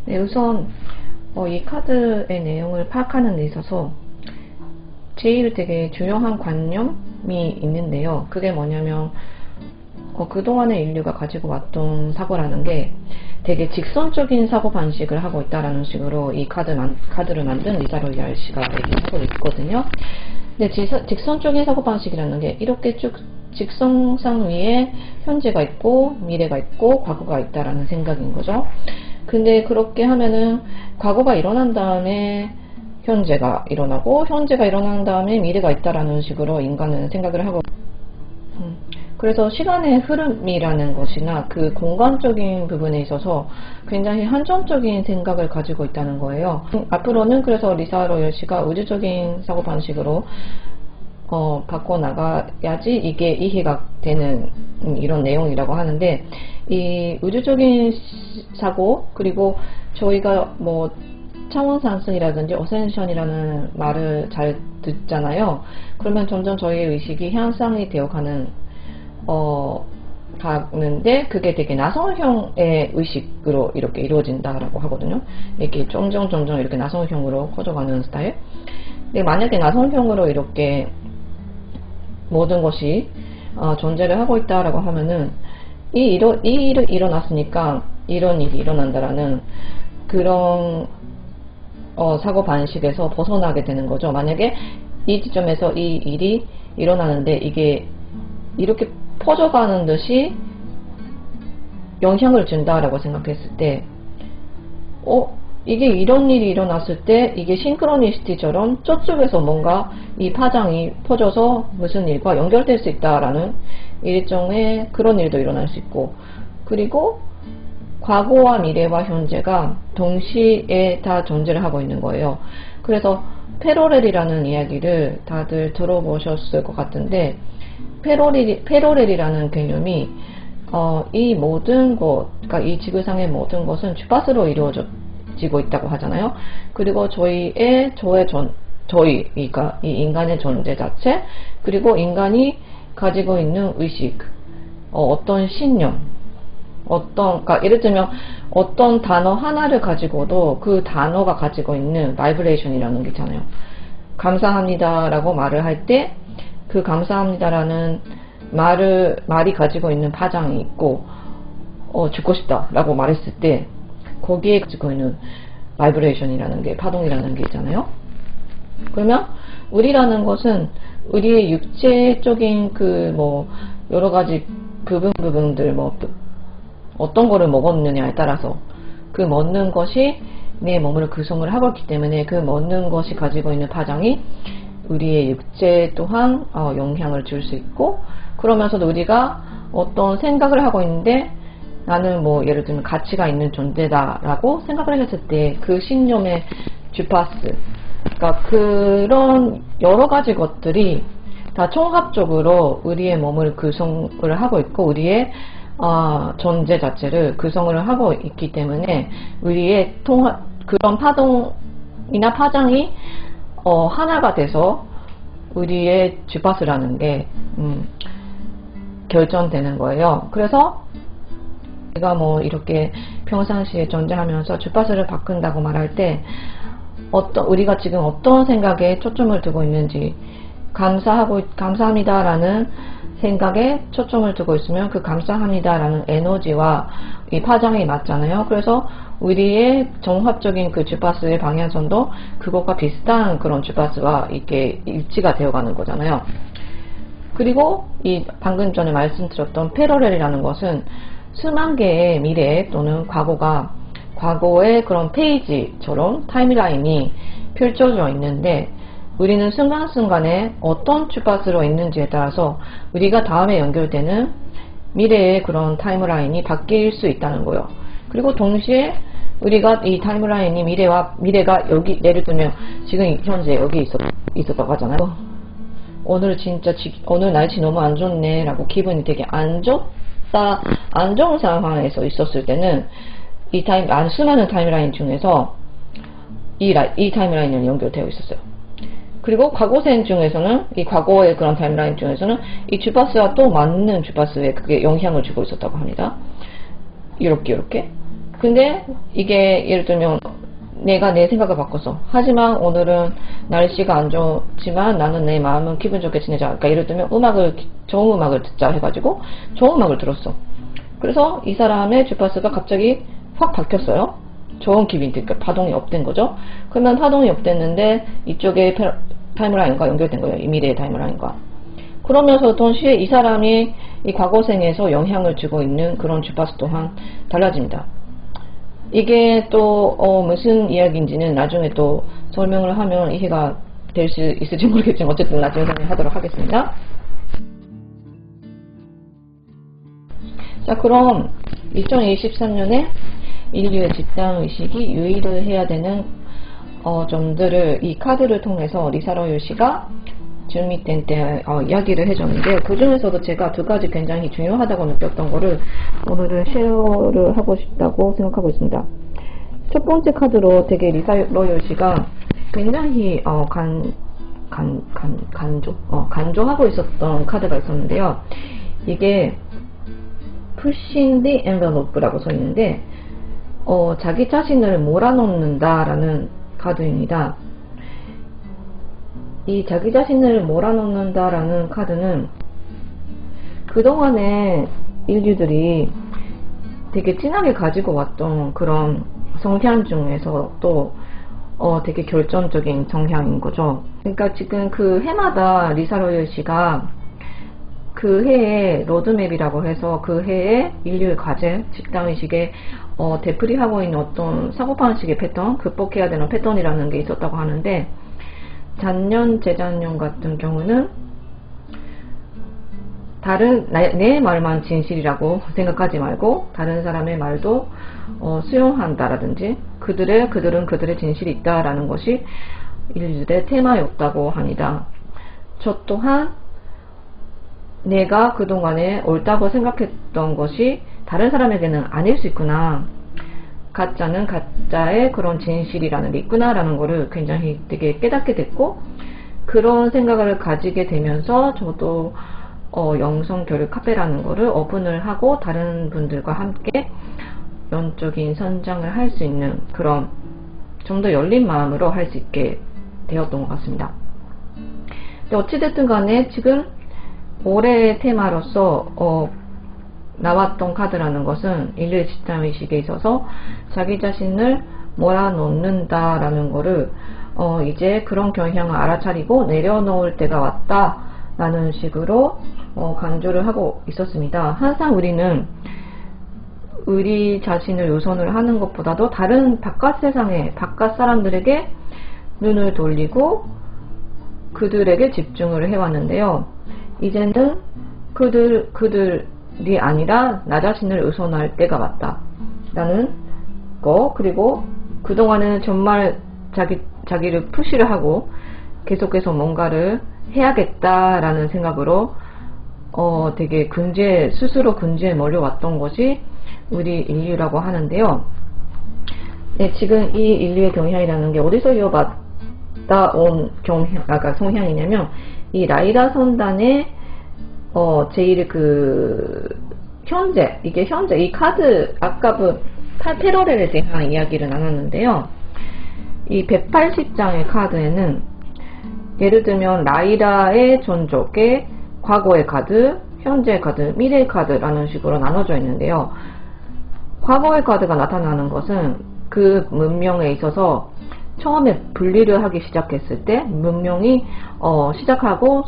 네, 우선 이 카드의 내용을 파악하는 데 있어서 제일 되게 중요한 관념이 있는데요. 그게 뭐냐면 그동안의 인류가 가지고 왔던 사고라는 게 되게 직선적인 사고방식을 하고 있다라는 식으로 이 카드를 만든 리사 로이알 씨가 얘기하고 있거든요. 근데 직선적인 사고방식이라는 게 이렇게 쭉 직선상 위에 현재가 있고 미래가 있고 과거가 있다라는 생각인 거죠. 근데 그렇게 하면은 과거가 일어난 다음에 현재가 일어나고 현재가 일어난 다음에 미래가 있다라는 식으로 인간은 생각을 하고 그래서 시간의 흐름이라는 것이나 그 공간적인 부분에 있어서 굉장히 한정적인 생각을 가지고 있다는 거예요. 앞으로는 그래서 리사 로열 씨가 우주적인 사고방식으로 바꿔나가야지 이게 이해가 되는 이런 내용이라고 하는데, 이 우주적인 사고, 그리고 저희가 뭐 차원 상승이라든지 어센션이라는 말을 잘 듣잖아요. 그러면 점점 저희의 의식이 향상이 되어가는 가는데, 그게 되게 나성형의 의식으로 이렇게 이루어진다라고 하거든요. 이렇게 점점 이렇게 나성형으로 커져가는 스타일. 근데 만약에 나성형으로 이렇게 모든 것이 존재를 하고 있다라고 하면은 이 일이 일어났으니까 이런 일이 일어난다라는 그런 사고 방식에서 벗어나게 되는 거죠. 만약에 이 지점에서 이 일이 일어나는데 이게 이렇게 퍼져가는 듯이 영향을 준다라고 생각했을 때 이게 이런 일이 일어났을 때 이게 싱크로니시티처럼 저쪽에서 뭔가 이 파장이 퍼져서 무슨 일과 연결될 수 있다라는 일종의 그런 일도 일어날 수 있고, 그리고 과거와 미래와 현재가 동시에 다 존재를 하고 있는 거예요. 그래서 패러렐이라는 이야기를 다들 들어보셨을 것 같은데, 패러렐이라는 개념이 이 모든 것, 그러니까 이 지구상의 모든 것은 주파수로 이루어지고 있다고 하잖아요. 그리고 그러니까 이 인간의 존재 자체, 그리고 인간이 가지고 있는 의식, 어떤 신념, 그러니까 예를 들면 어떤 단어 하나를 가지고도 그 단어가 가지고 있는 바이브레이션이라는 게 있잖아요. 감사합니다라고 말을 할 때 그 감사합니다라는 말이 가지고 있는 파장이 있고, 죽고 싶다라고 말했을 때 거기에 가지고 있는 바이브레이션이라는 게, 파동이라는 게 있잖아요. 그러면 우리라는 것은 우리의 육체적인 여러 가지 부분들, 어떤 거를 먹었느냐에 따라서 그 먹는 것이 내 몸을 구성을 하고 있기 때문에 그 먹는 것이 가지고 있는 파장이 우리의 육체 또한 영향을 줄 수 있고, 그러면서도 우리가 어떤 생각을 하고 있는데 나는 예를 들면 가치가 있는 존재다라고 생각을 했을 때 그 신념의 주파수, 그러니까 그런 여러 가지 것들이 다 총합적으로 우리의 몸을 구성을 하고 있고 우리의 존재 자체를 구성을 하고 있기 때문에 우리의 그런 파동이나 파장이 하나가 돼서 우리의 주파수라는 게 결정되는 거예요. 그래서 우리가 이렇게 평상시에 존재하면서 주파수를 바꾼다고 말할 때 우리가 지금 어떤 생각에 초점을 두고 있는지, 감사합니다라는 생각에 초점을 두고 있으면 그 감사합니다라는 에너지와 이 파장이 맞잖아요. 그래서 우리의 종합적인 그 주파수의 방향성도 그것과 비슷한 그런 주파수와 이렇게 일치가 되어가는 거잖아요. 그리고 이 방금 전에 말씀드렸던 패러렐이라는 것은 수만 개의 미래 또는 과거의 그런 페이지처럼 타임라인이 펼쳐져 있는데, 우리는 순간순간에 어떤 주파수로 있는지에 따라서 우리가 다음에 연결되는 미래의 그런 타임라인이 바뀔 수 있다는 거예요. 그리고 동시에 우리가 이 타임라인이 미래가 여기, 예를 들면 지금 현재 여기 있었다고 하잖아요. 오늘 날씨 너무 안 좋네 라고 기분이 되게 안 좋은 상황에서 있었을 때는 수많은 타임라인 중에서 이 타임라인은 연결되어 있었어요. 그리고 과거생 중에서는, 이 과거의 그런 타임라인 중에서는 이 주파수와 또 맞는 주파수에 그게 영향을 주고 있었다고 합니다. 이렇게. 근데 이게 예를 들면 내가 내 생각을 바꿨어. 하지만 오늘은 날씨가 안 좋지만 나는 내 마음은 기분 좋게 지내자. 그러니까 예를 들면 좋은 음악을 듣자 해가지고 좋은 음악을 들었어. 그래서 이 사람의 주파수가 갑자기 확 바뀌었어요. 좋은 기분이, 그러니까 파동이 업된 거죠. 그러면 파동이 업됐는데 이쪽에 타임라인과 연결된 거예요. 이 미래의 타임라인과. 그러면서 동시에 이 사람이 이 과거생에서 영향을 주고 있는 그런 주파수 또한 달라집니다. 이게 또 무슨 이야기인지는 나중에 또 설명을 하면 이해가 될 수 있을지 모르겠지만 어쨌든 나중에 설명하도록 하겠습니다. 자, 그럼 2023년에 인류의 집단의식이 유의를 해야 되는 점들을 이 카드를 통해서 리사로유 씨가 준비된 때 이야기를 해줬는데, 그 중에서도 제가 두 가지 굉장히 중요하다고 느꼈던 거를 오늘은 쉐어를 하고 싶다고 생각하고 있습니다. 첫 번째 카드로 되게 리사로유 씨가 굉장히 간조하고 있었던 카드가 있었는데요. 이게 Pushing the envelope라고 써 있는데 자기 자신을 몰아넣는다라는 카드입니다. 이 자기 자신을 몰아넣는다라는 카드는 그동안에 인류들이 되게 진하게 가지고 왔던 그런 성향 중에서 또 되게 결정적인 성향인 거죠. 그러니까 지금 그 해마다 리사로유 씨가 그 해의 로드맵이라고 해서 그 해의 인류의 과제, 집단의식에 되풀이하고 있는 어떤 사고방식의 패턴, 극복해야 되는 패턴이라는 게 있었다고 하는데, 작년, 재작년 같은 경우는 내 말만 진실이라고 생각하지 말고 다른 사람의 말도 수용한다라든지 그들은 그들의 진실이 있다라는 것이 인류들의 테마였다고 합니다. 저 또한 내가 그동안에 옳다고 생각했던 것이 다른 사람에게는 아닐 수 있구나. 가짜는 가짜의 그런 진실이라는 게 있구나 라는 거를 굉장히 되게 깨닫게 됐고, 그런 생각을 가지게 되면서 저도 영성교류 카페라는 거를 오픈을 하고 다른 분들과 함께 영적인 선장을 할 수 있는 그런 좀 더 열린 마음으로 할 수 있게 되었던 것 같습니다. 근데 어찌됐든 간에 지금 올해의 테마로서 나왔던 카드라는 것은 인류의 집단의식에 있어서 자기 자신을 몰아넣는다 라는 거를 이제 그런 경향을 알아차리고 내려놓을 때가 왔다 라는 식으로 강조를 하고 있었습니다. 항상 우리는 우리 자신을 우선을 하는 것보다도 다른 바깥 세상에, 바깥 사람들에게 눈을 돌리고 그들에게 집중을 해왔는데요. 이제는 그들이 아니라 나 자신을 우선할 때가 왔다 라는 거, 그리고 그동안에는 정말 자기를 푸시를 하고 계속해서 뭔가를 해야겠다라는 생각으로 되게 스스로 근제에 몰려왔던 것이 우리 인류라고 하는데요. 네, 지금 이 인류의 경향이라는 게 어디서 이어받다 온 성향이냐면, 이 라이다 선단의 제일 현재, 이 카드, 아까 패러렐에 대한 이야기를 나눴는데요. 이 180장의 카드에는 예를 들면 라이다의 전적의 과거의 카드, 현재의 카드, 미래의 카드라는 식으로 나눠져 있는데요. 과거의 카드가 나타나는 것은 그 문명에 있어서 처음에 분리를 하기 시작했을 때 문명이 시작하고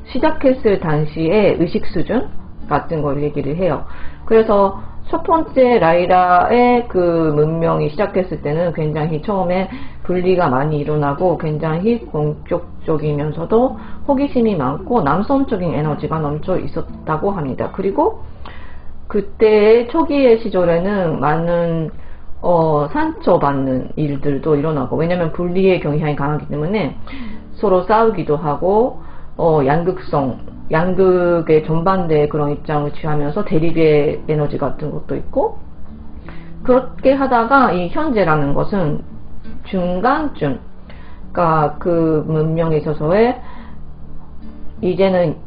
시작했을 당시의 의식 수준 같은 걸 얘기를 해요. 그래서 첫 번째 라이라의 그 문명이 시작했을 때는 굉장히 처음에 분리가 많이 일어나고 굉장히 공격적이면서도 호기심이 많고 남성적인 에너지가 넘쳐 있었다고 합니다. 그리고 그때의 초기의 시절에는 많은 상처받는 일들도 일어나고, 왜냐면 분리의 경향이 강하기 때문에 서로 싸우기도 하고 양극의 전반대의 그런 입장을 취하면서 대립의 에너지 같은 것도 있고, 그렇게 하다가 이 현재라는 것은 중간쯤, 그러니까 그 문명에 있어서의 이제는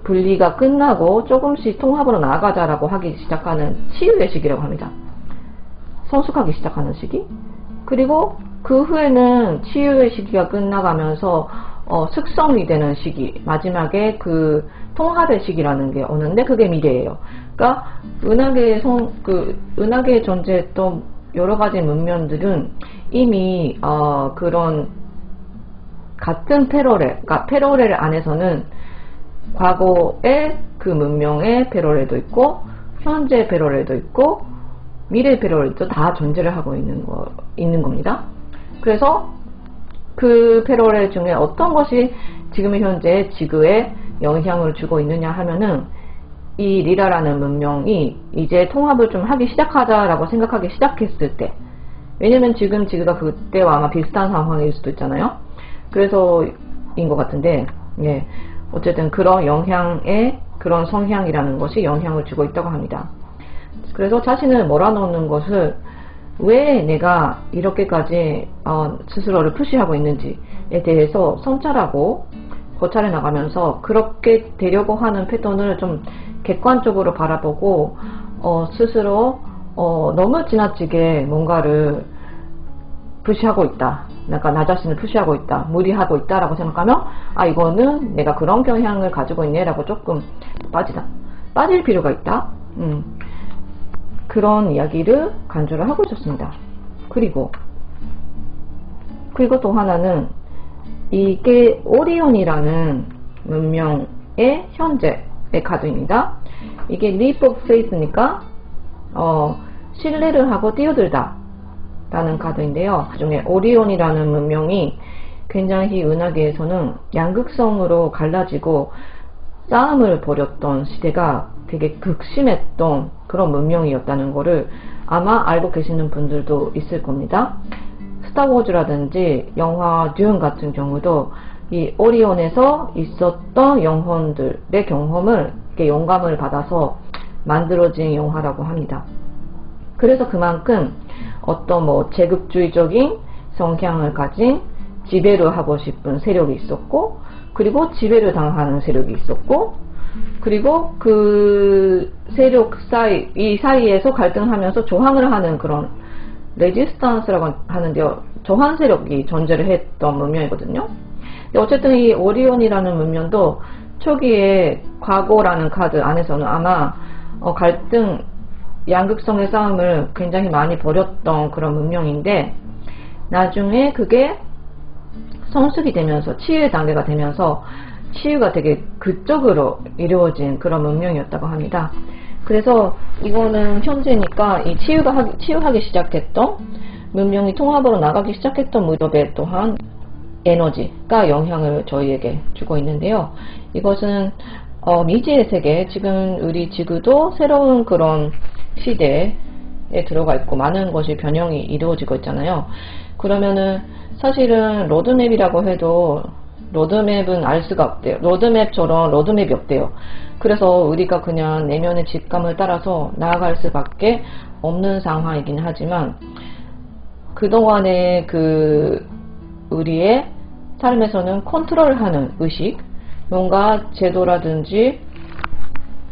분리가 끝나고 조금씩 통합으로 나아가자라고 하기 시작하는 치유의 시기라고 합니다. 성숙하기 시작하는 시기. 그리고 그 후에는 치유의 시기가 끝나가면서 숙성이 되는 시기, 마지막에 그 통합의 시기라는 게 오는데 그게 미래예요. 그러니까 은하계에 존재했던 여러 가지 문명들은 이미 그런 같은 그러니까 패러렐 안에서는 과거의 그 문명의 패러렐도 있고 현재 패러렐도 있고 미래 패러렐도 다 존재를 하고 있는 겁니다. 그래서 그 패러렐 중에 어떤 것이 지금 현재 지구에 영향을 주고 있느냐 하면은 이 리라라는 문명이 이제 통합을 좀 하기 시작하자라고 생각하기 시작했을 때, 왜냐면 지금 지구가 그때와 아마 비슷한 상황일 수도 있잖아요. 그래서인 것 같은데, 예, 어쨌든 그런 그런 성향이라는 것이 영향을 주고 있다고 합니다. 그래서 자신을 몰아넣는 것을 왜 내가 이렇게까지 스스로를 푸시하고 있는지에 대해서 성찰하고 고찰해 나가면서 그렇게 되려고 하는 패턴을 좀 객관적으로 바라보고 스스로 너무 지나치게 뭔가를 푸시하고 있다, 그러니까 나 자신을 푸시하고 있다, 무리하고 있다 라고 생각하면 이거는 내가 그런 경향을 가지고 있네 라고 조금 빠질 필요가 있다, 그런 이야기를 간주를 하고 있었습니다. 그리고 또 하나는 이게 오리온이라는 문명의 현재의 카드입니다. 이게 leap of faith니까 신뢰를 하고 뛰어들다 라는 카드인데요. 그중에 오리온이라는 문명이 굉장히 은하계에서는 양극성으로 갈라지고 싸움을 벌였던 시대가 되게 극심했던 그런 문명이었다는 거를 아마 알고 계시는 분들도 있을 겁니다. 스타워즈라든지 영화 듄 같은 경우도 이 오리온에서 있었던 영혼들의 경험을, 영감을 받아서 만들어진 영화라고 합니다. 그래서 그만큼 어떤 제국주의적인 성향을 가진 지배를 하고 싶은 세력이 있었고, 그리고 지배를 당하는 세력이 있었고, 그리고 그 세력 이 사이에서 갈등하면서 저항을 하는 그런 레지스탄스라고 하는데요, 저항 세력이 존재를 했던 문명이거든요. 어쨌든 이 오리온이라는 문명도 초기에 과거라는 카드 안에서는 아마 갈등, 양극성의 싸움을 굉장히 많이 벌였던 그런 문명인데, 나중에 그게 성숙이 되면서 치유의 단계가 되면서 치유가 되게 극적으로 이루어진 그런 문명이었다고 합니다. 그래서 이거는 현재니까 이 치유하기 시작했던 문명이 통합으로 나가기 시작했던 무렵에 또한 에너지가 영향을 저희에게 주고 있는데요. 이것은 미지의 세계, 지금 우리 지구도 새로운 그런 시대에 들어가 있고 많은 것이 변형이 이루어지고 있잖아요. 그러면은 사실은 로드맵이라고 해도 로드맵은 알 수가 없대요. 로드맵처럼 로드맵이 없대요. 그래서 우리가 그냥 내면의 직감을 따라서 나아갈 수밖에 없는 상황이긴 하지만, 그동안의 우리의 삶에서는 컨트롤하는 의식, 뭔가 제도라든지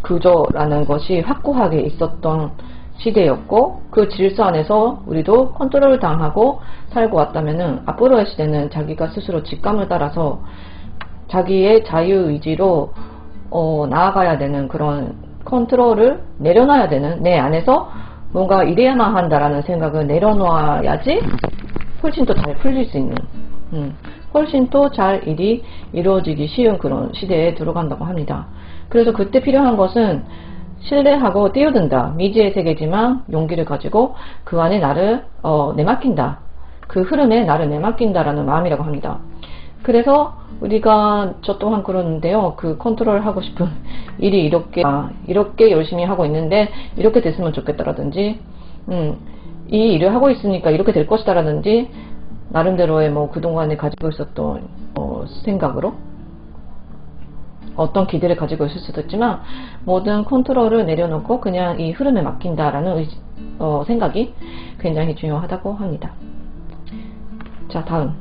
구조라는 것이 확고하게 있었던 시대였고, 그 질서 안에서 우리도 컨트롤 당하고 살고 왔다면은 앞으로의 시대는 자기가 스스로 직감을 따라서 자기의 자유의지로 나아가야 되는 그런 컨트롤을 내려놔야 되는, 내 안에서 뭔가 이래야만 한다라는 생각을 내려놓아야지 훨씬 더 잘 풀릴 수 있는, 훨씬 더 잘 일이 이루어지기 쉬운 그런 시대에 들어간다고 합니다. 그래서 그때 필요한 것은 신뢰하고 뛰어든다, 미지의 세계지만 용기를 가지고 그 안에 나를 내맡긴다, 그 흐름에 나를 내맡긴다라는 마음이라고 합니다. 그래서 우리가 저 또한 그러는데요, 그 컨트롤 하고 싶은 일이 이렇게 열심히 하고 있는데 이렇게 됐으면 좋겠다라든지, 이 일을 하고 있으니까 이렇게 될 것이다라든지, 나름대로의 그동안에 가지고 있었던 생각으로 어떤 기대를 가지고 있을 수도 있지만, 모든 컨트롤을 내려놓고 그냥 이 흐름에 맡긴다라는 생각이 굉장히 중요하다고 합니다. 자, 다음.